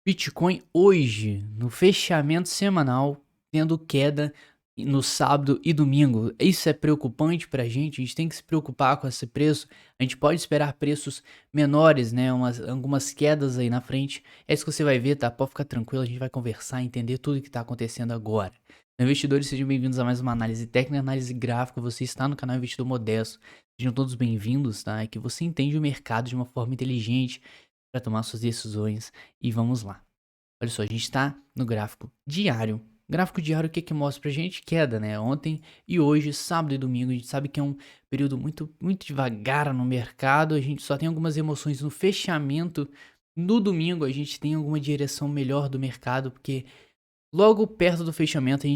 Bitcoin hoje, no fechamento semanal, tendo queda no sábado e domingo. Isso é preocupante pra gente, a gente tem que se preocupar com esse preço. A gente pode esperar preços menores, né? Algumas quedas aí na frente. É isso que você vai ver, tá? Pode ficar tranquilo, a gente vai conversar, entender tudo o que tá acontecendo agora. Investidores, sejam bem-vindos a mais uma análise técnica, análise gráfica. Você está no canal Investidor Modesto. Sejam todos bem-vindos, tá? É que você entende o mercado de uma forma inteligente para tomar suas decisões. E vamos lá. Olha só, a gente está no gráfico diário. Gráfico diário, o que que mostra pra gente? Queda, né? Ontem e hoje, sábado e domingo, a gente sabe que é um período muito devagar no mercado. A gente só tem algumas emoções no fechamento. No domingo, a gente tem alguma direção melhor do mercado, porque logo perto do fechamento,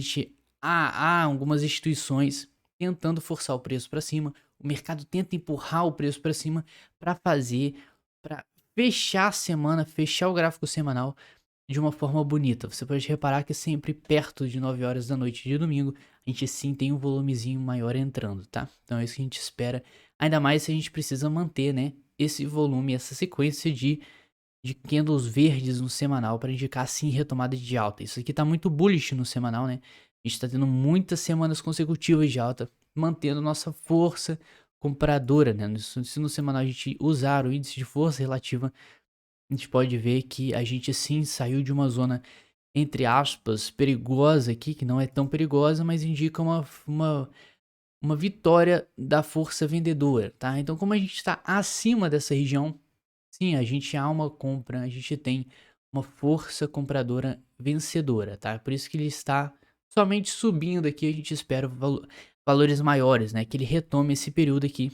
há algumas instituições tentando forçar o preço para cima. O mercado tenta empurrar o preço para cima para fechar a semana, fechar o gráfico semanal de uma forma bonita. Você pode reparar que sempre perto de 9 horas da noite de domingo, a gente sim tem um volumezinho maior entrando, tá? Então é isso que a gente espera. Ainda mais se a gente precisa manter, né, esse volume, essa sequência de candles verdes no semanal para indicar sim retomada de alta. Isso aqui tá muito bullish no semanal, né? A gente tá tendo muitas semanas consecutivas de alta, mantendo nossa força compradora, né? Se no semanal a gente usar o índice de força relativa, a gente pode ver que a gente sim saiu de uma zona, entre aspas, perigosa aqui, que não é tão perigosa, mas indica uma vitória da força vendedora, tá? Então, como a gente está acima dessa região, sim, a gente há uma compra, a gente tem uma força compradora vencedora, tá? Por isso que ele está somente subindo aqui, a gente espera valores maiores, né? Que ele retome esse período aqui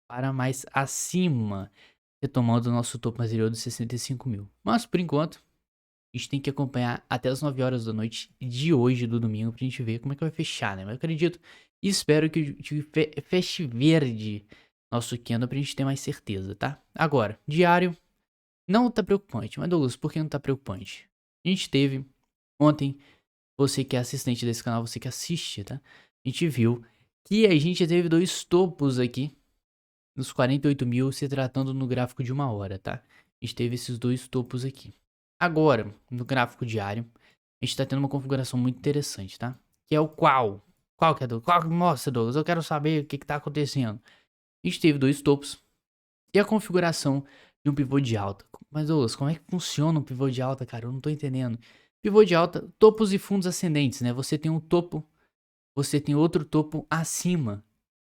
para mais acima, retomando o nosso topo anterior dos 65 mil. Mas, por enquanto, a gente tem que acompanhar até as 9 horas da noite de hoje, do domingo, pra gente ver como é que vai fechar, né? Mas eu acredito e espero que feche verde nosso candle pra gente ter mais certeza, tá? Agora, diário, não tá preocupante. Mas, Douglas, por que não tá preocupante? A gente teve ontem, você que é assistente desse canal, você que assiste, tá? A gente viu que a gente teve dois topos aqui nos 48 mil, se tratando no gráfico de uma hora, tá? A gente teve esses dois topos aqui. Agora, no gráfico diário, a gente tá tendo uma configuração muito interessante, tá? Que é o qual? Qual que é, Douglas? Qual que mostra, Douglas? Eu quero saber o que que tá acontecendo. A gente teve dois topos e a configuração de um pivô de alta. Mas, Douglas, como é que funciona um pivô de alta, cara? Eu não tô entendendo. Pivô de alta, topos e fundos ascendentes, né? Você tem um topo, você tem outro topo acima,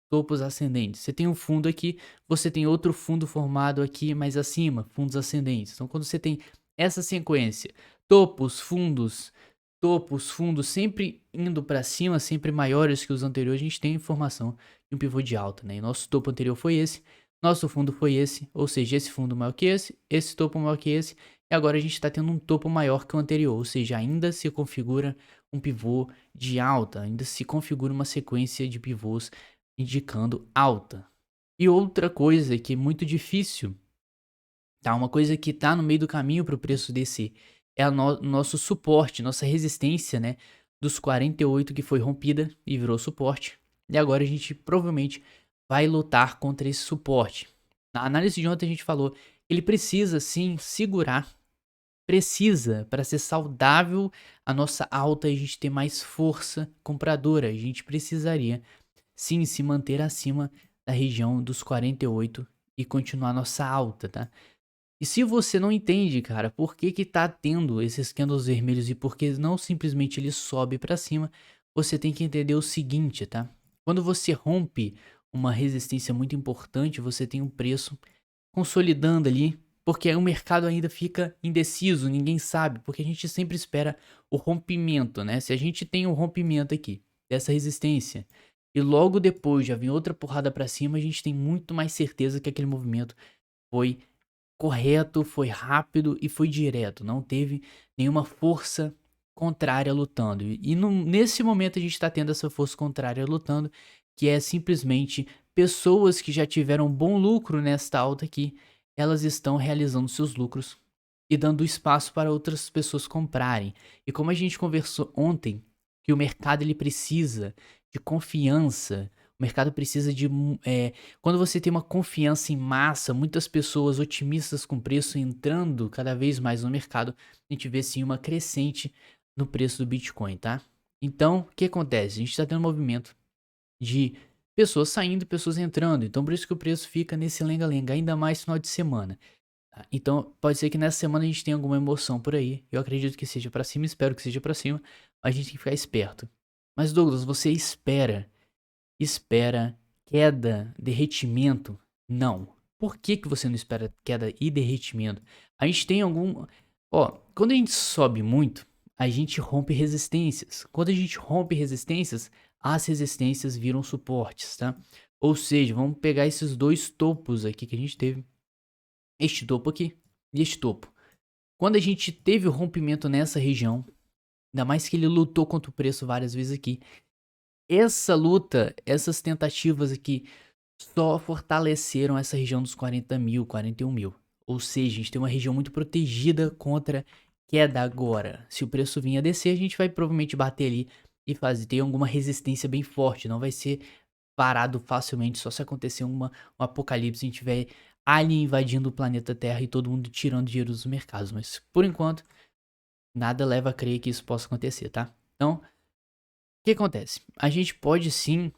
topos ascendentes. Você tem um fundo aqui, você tem outro fundo formado aqui mais acima, fundos ascendentes. Então, quando você tem essa sequência, topos, fundos, sempre indo para cima, sempre maiores que os anteriores, a gente tem informação de um pivô de alta, né? E nosso topo anterior foi esse, nosso fundo foi esse, ou seja, esse fundo maior que esse topo maior que esse, e agora a gente está tendo um topo maior que o anterior, ou seja, ainda se configura um pivô de alta, ainda se configura uma sequência de pivôs indicando alta. E outra coisa que é muito difícil, tá? Uma coisa que tá no meio do caminho para o preço descer é nosso suporte, nossa resistência, né? Dos 48 que foi rompida e virou suporte. E agora a gente provavelmente vai lutar contra esse suporte. Na análise de ontem a gente falou, ele precisa sim segurar, precisa para ser saudável a nossa alta e a gente ter mais força compradora. A gente precisaria sim se manter acima da região dos 48 e continuar nossa alta, tá? E se você não entende, cara, por que que tá tendo esses candles vermelhos e por que não simplesmente ele sobe para cima, você tem que entender o seguinte, tá? Quando você rompe uma resistência muito importante, você tem um preço consolidando ali, porque o mercado ainda fica indeciso, ninguém sabe, porque a gente sempre espera o rompimento, né? Se a gente tem um rompimento aqui dessa resistência e logo depois já vem outra porrada para cima, a gente tem muito mais certeza que aquele movimento foi correto, foi rápido e foi direto, não teve nenhuma força contrária lutando. Nesse momento a gente está tendo essa força contrária lutando, que é simplesmente pessoas que já tiveram bom lucro nesta alta aqui, elas estão realizando seus lucros e dando espaço para outras pessoas comprarem. E como a gente conversou ontem, que o mercado ele precisa de confiança, O mercado precisa de quando você tem uma confiança em massa, muitas pessoas otimistas com o preço entrando cada vez mais no mercado, a gente vê sim uma crescente no preço do Bitcoin, tá? Então, o que acontece? A gente está tendo um movimento de pessoas saindo e pessoas entrando. Então, por isso que o preço fica nesse lenga-lenga, ainda mais final de semana. Tá? Então, pode ser que nessa semana a gente tenha alguma emoção por aí. Eu acredito que seja pra cima, espero que seja pra cima. Mas a gente tem que ficar esperto. Mas, Douglas, você espera queda, derretimento? Não. Por que que você não espera queda e derretimento? A gente tem algum... Ó, quando a gente sobe muito, a gente rompe resistências. Quando a gente rompe resistências, as resistências viram suportes, tá? Ou seja, vamos pegar esses dois topos aqui que a gente teve. Este topo aqui e este topo. Quando a gente teve o rompimento nessa região, ainda mais que ele lutou contra o preço várias vezes aqui, essa luta, essas tentativas aqui, só fortaleceram essa região dos 40 mil, 41 mil. Ou seja, a gente tem uma região muito protegida contra queda agora. Se o preço vir a descer, a gente vai provavelmente bater ali e ter alguma resistência bem forte. Não vai ser parado facilmente só se acontecer um apocalipse, a gente tiver alien invadindo o planeta Terra e todo mundo tirando dinheiro dos mercados. Mas por enquanto, nada leva a crer que isso possa acontecer, tá? Então, o que acontece? A gente pode sim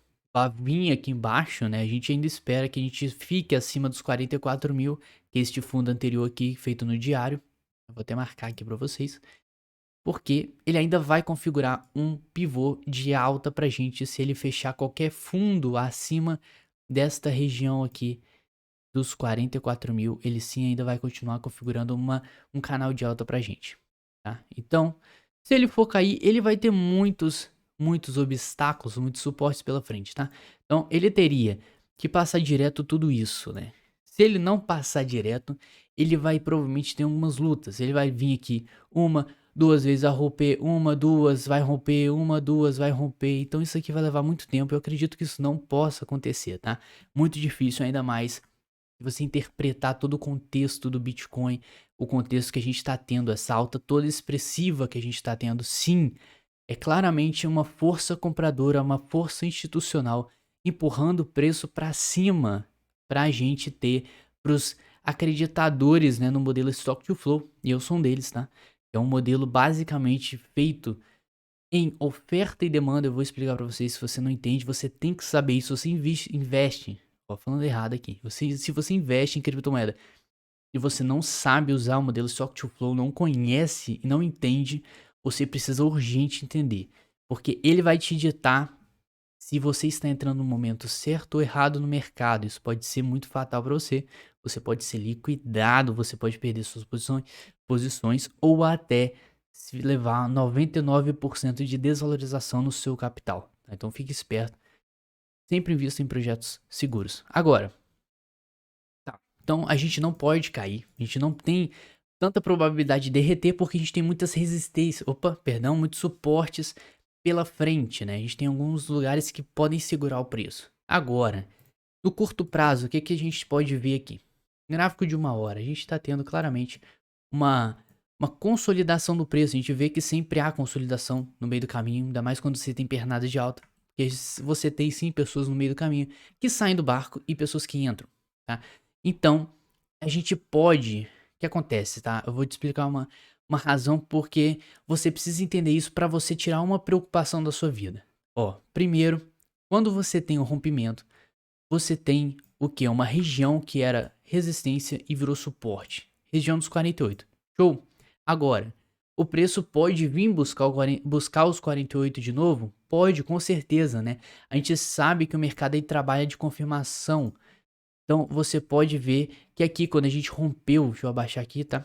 vir aqui embaixo, né? A gente ainda espera que a gente fique acima dos 44 mil, que é este fundo anterior aqui, feito no diário. Eu vou até marcar aqui para vocês. Porque ele ainda vai configurar um pivô de alta pra gente se ele fechar qualquer fundo acima desta região aqui dos 44 mil. Ele sim ainda vai continuar configurando um canal de alta pra gente, tá? Então, se ele for cair, ele vai ter muitos obstáculos, muitos suportes pela frente, tá? Então, ele teria que passar direto tudo isso, né? Se ele não passar direto, ele vai provavelmente ter algumas lutas. Ele vai vir aqui uma, duas vezes a romper, uma, duas, vai romper, uma, duas, vai romper. Então isso aqui vai levar muito tempo. Eu acredito que isso não possa acontecer, tá? Muito difícil, ainda mais se você interpretar todo o contexto do Bitcoin, o contexto que a gente está tendo, essa alta toda expressiva que a gente está tendo. Sim, é claramente uma força compradora, uma força institucional empurrando o preço para cima para a gente ter, para os acreditadores, né, no modelo Stock to Flow, e eu sou um deles, tá? É um modelo basicamente feito em oferta e demanda. Eu vou explicar para vocês. Se você não entende, você tem que saber isso. Você investe, ó, falando errado aqui. Se você investe em criptomoeda e você não sabe usar o modelo Stock to Flow, não conhece e não entende, você precisa urgente entender, porque ele vai te ditar se você está entrando no momento certo ou errado no mercado. Isso pode ser muito fatal para você. Você pode ser liquidado, você pode perder suas posições ou até se levar a 99% de desvalorização no seu capital, tá? Então fique esperto. Sempre invista em projetos seguros. Agora, tá. Então a gente não pode cair. A gente não tem tanta probabilidade de derreter porque a gente tem muitas resistências. Opa, perdão, muitos suportes pela frente, né? A gente tem alguns lugares que podem segurar o preço. Agora, no curto prazo, o que, que a gente pode ver aqui? Gráfico de uma hora, a gente está tendo claramente uma, uma consolidação do preço. A gente vê que sempre há consolidação no meio do caminho, ainda mais quando você tem pernada de alta. Porque você tem sim pessoas no meio do caminho que saem do barco e pessoas que entram, tá? Então, a gente pode... O que acontece, tá? Eu vou te explicar uma razão porque você precisa entender isso para você tirar uma preocupação da sua vida. Ó, primeiro, quando você tem um rompimento, você tem o que? Uma região que era resistência e virou suporte. Região dos 48. Show? Agora, o preço pode vir buscar os 48 de novo? Pode, com certeza, né? A gente sabe que o mercado aí trabalha de confirmação. Então você pode ver que aqui quando a gente rompeu, deixa eu abaixar aqui, tá?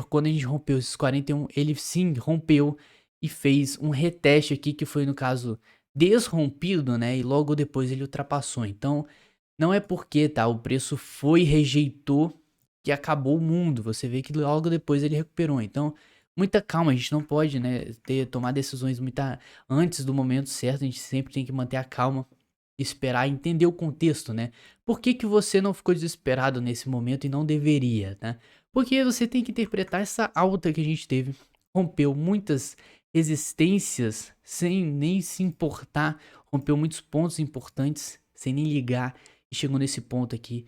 Quando a gente rompeu esses 41, ele sim rompeu e fez um reteste aqui que foi no caso desrompido, né? E logo depois ele ultrapassou. Então não é porque, tá? O preço foi e rejeitou que acabou o mundo. Você vê que logo depois ele recuperou. Então muita calma, a gente não pode, né? Tomar decisões antes do momento certo. A gente sempre tem que manter a calma, esperar entender o contexto, né? Por que que você não ficou desesperado nesse momento e não deveria, né? Porque você tem que interpretar essa alta que a gente teve, rompeu muitas resistências sem nem se importar, rompeu muitos pontos importantes sem nem ligar e chegou nesse ponto aqui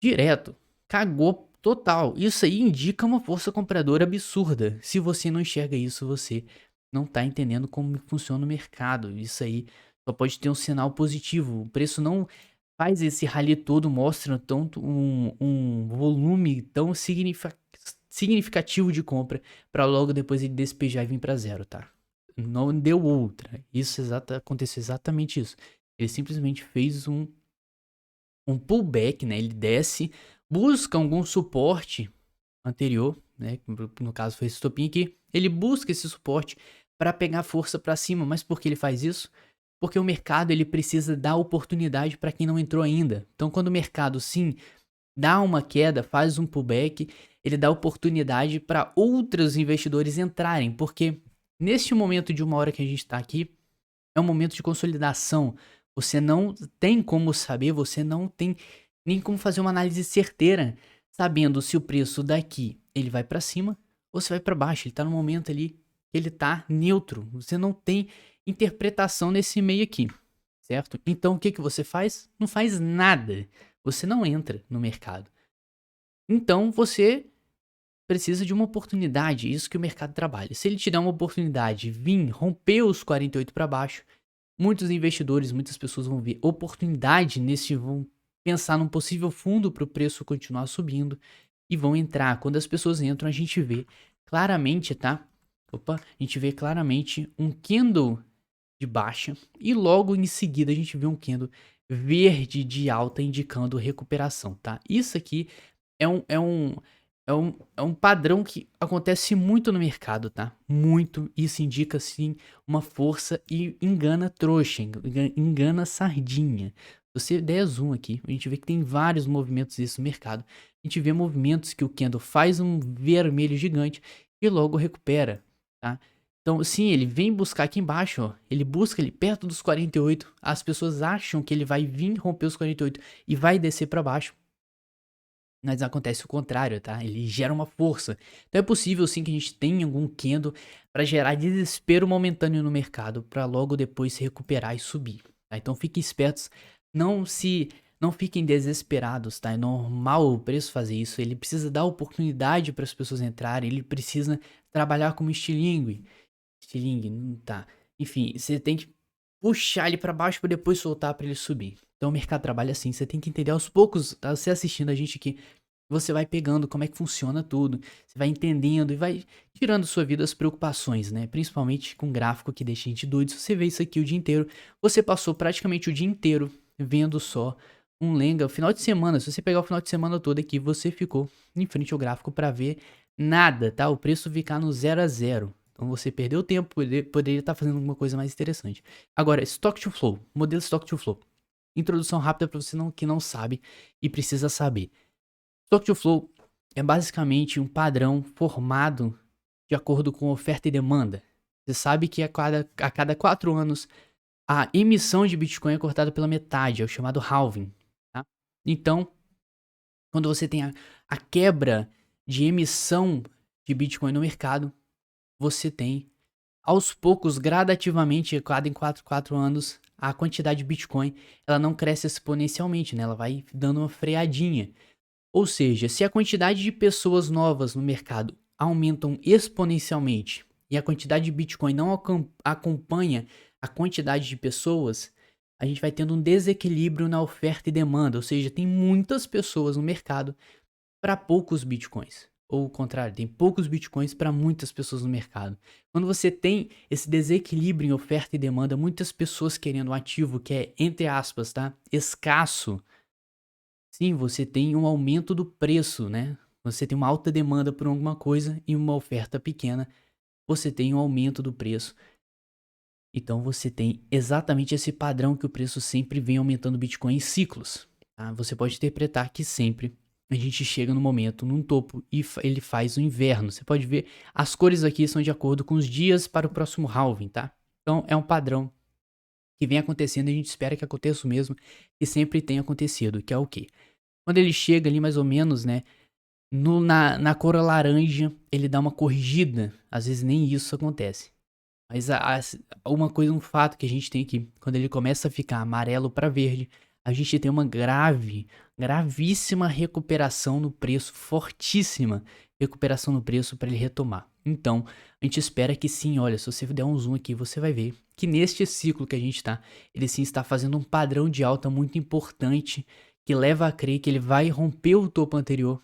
direto. Cagou total. Isso aí indica uma força compradora absurda. Se você não enxerga isso, você não tá entendendo como funciona o mercado. Isso aí só pode ter um sinal positivo. O preço não faz esse rally todo, mostra tanto um volume tão significativo de compra para logo depois ele despejar e vir para zero, tá? Não deu outra. Aconteceu exatamente isso. Ele simplesmente fez um pullback, né? Ele desce, busca algum suporte anterior, né? No caso foi esse estopim aqui. Ele busca esse suporte para pegar força para cima, mas por que ele faz isso? Porque o mercado ele precisa dar oportunidade para quem não entrou ainda. Então, quando o mercado sim dá uma queda, faz um pullback, ele dá oportunidade para outros investidores entrarem, porque neste momento de uma hora que a gente está aqui, é um momento de consolidação. Você não tem como saber, você não tem nem como fazer uma análise certeira, sabendo se o preço daqui ele vai para cima ou se vai para baixo. Ele tá no momento ali que ele tá neutro. Você não tem interpretação nesse meio aqui, certo? Então o que que você faz? Não faz nada. Você não entra no mercado. Então você precisa de uma oportunidade, isso que o mercado trabalha. Se ele te der uma oportunidade, vir romper os 48 para baixo, muitos investidores, muitas pessoas vão ver oportunidade nesse, vão pensar num possível fundo para o preço continuar subindo e vão entrar. Quando as pessoas entram, a gente vê claramente, tá? Opa, a gente vê claramente um candle de baixa e logo em seguida a gente vê um candle verde de alta indicando recuperação, tá? Isso aqui é um padrão que acontece muito no mercado, tá? Muito. Isso indica, sim, uma força e engana trouxa, engana sardinha. Se você der zoom aqui, a gente vê que tem vários movimentos disso no mercado. A gente vê movimentos que o candle faz um vermelho gigante e logo recupera, tá? Então, sim, ele vem buscar aqui embaixo, ó. Ele busca ali perto dos 48. As pessoas acham que ele vai vir romper os 48 e vai descer para baixo. Mas acontece o contrário, tá? Ele gera uma força. Então é possível sim que a gente tenha algum candle para gerar desespero momentâneo no mercado, para logo depois se recuperar e subir, tá? Então fiquem espertos, não fiquem desesperados, tá? É normal o preço fazer isso, ele precisa dar oportunidade para as pessoas entrarem, ele precisa trabalhar como estilingue, não tá. Enfim, você tem que puxar ele para baixo para depois soltar para ele subir. Então o mercado trabalha assim, você tem que entender aos poucos, tá? Você assistindo a gente aqui, você vai pegando como é que funciona tudo, você vai entendendo e vai tirando sua vida as preocupações, né? Principalmente com gráfico que deixa a gente doido. Se você vê isso aqui o dia inteiro, você passou praticamente o dia inteiro vendo só um lenga. O final de semana, se você pegar o final de semana todo aqui, você ficou em frente ao gráfico para ver nada, tá? O preço ficar no 0 a 0. Então você perdeu tempo, poderia estar fazendo alguma coisa mais interessante. Agora, Stock to Flow, modelo Stock to Flow. Introdução rápida para você que não sabe e precisa saber. Stock to Flow é basicamente um padrão formado de acordo com oferta e demanda. Você sabe que a cada 4 anos a emissão de Bitcoin é cortada pela metade, é o chamado halving. Tá? Então, quando você tem a quebra de emissão de Bitcoin no mercado, você tem aos poucos, gradativamente, em 4 anos, a quantidade de Bitcoin ela não cresce exponencialmente, né? Ela vai dando uma freadinha. Ou seja, se a quantidade de pessoas novas no mercado aumentam exponencialmente e a quantidade de Bitcoin não acompanha a quantidade de pessoas, a gente vai tendo um desequilíbrio na oferta e demanda. Ou seja, tem muitas pessoas no mercado para poucos Bitcoins. Ou o contrário, tem poucos Bitcoins para muitas pessoas no mercado. Quando você tem esse desequilíbrio em oferta e demanda, muitas pessoas querendo um ativo que é, entre aspas, tá, escasso, sim, você tem um aumento do preço, né? Você tem uma alta demanda por alguma coisa e uma oferta pequena, você tem um aumento do preço. Então você tem exatamente esse padrão que o preço sempre vem aumentando o Bitcoin em ciclos. Tá? Você pode interpretar que sempre a gente chega no momento, num topo, e ele faz o inverno. Você pode ver, as cores aqui são de acordo com os dias para o próximo halving, tá? Então é um padrão que vem acontecendo e a gente espera que aconteça o mesmo, e sempre tem acontecido, que é o quê? Quando ele chega ali mais ou menos, né, na cor laranja, ele dá uma corrigida, às vezes nem isso acontece. Mas uma coisa, um fato que a gente tem aqui, quando ele começa a ficar amarelo para verde, a gente tem uma gravíssima recuperação no preço, fortíssima recuperação no preço para ele retomar. Então, a gente espera que sim, olha, se você der um zoom aqui, você vai ver que neste ciclo que a gente tá, ele sim está fazendo um padrão de alta muito importante que leva a crer que ele vai romper o topo anterior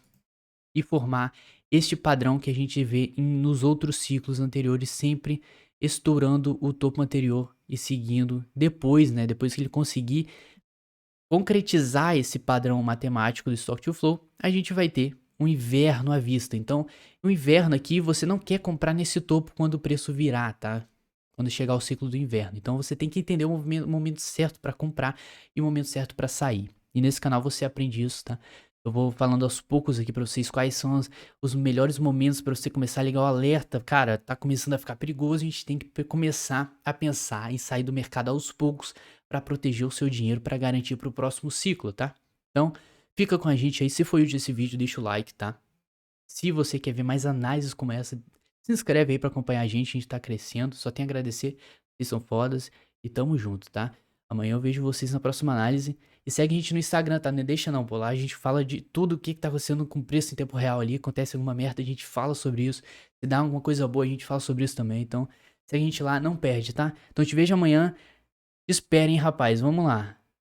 e formar este padrão que a gente vê nos outros ciclos anteriores, sempre estourando o topo anterior e seguindo depois, né? Depois que ele conseguir concretizar esse padrão matemático do Stock to Flow, a gente vai ter um inverno à vista. Então, o inverno aqui você não quer comprar nesse topo quando o preço virar, tá? Quando chegar o ciclo do inverno. Então, você tem que entender o momento certo para comprar e o momento certo para sair. E nesse canal você aprende isso, tá? Eu vou falando aos poucos aqui para vocês quais são os melhores momentos para você começar a ligar o alerta. Cara, tá começando a ficar perigoso, a gente tem que começar a pensar em sair do mercado aos poucos para proteger o seu dinheiro para garantir para o próximo ciclo, tá? Então, fica com a gente aí. Se foi útil esse vídeo, deixa o like, tá? Se você quer ver mais análises como essa, se inscreve aí para acompanhar a gente tá crescendo. Só tenho a agradecer, vocês são fodas e tamo junto, tá? Amanhã eu vejo vocês na próxima análise. E segue a gente no Instagram, tá? Não deixa não, pô. Lá a gente fala de tudo o que tá acontecendo com o preço em tempo real ali. Acontece alguma merda, a gente fala sobre isso. Se dá alguma coisa boa, a gente fala sobre isso também. Então, segue a gente lá, não perde, tá? Então eu te vejo amanhã. Esperem, rapaz. Vamos lá.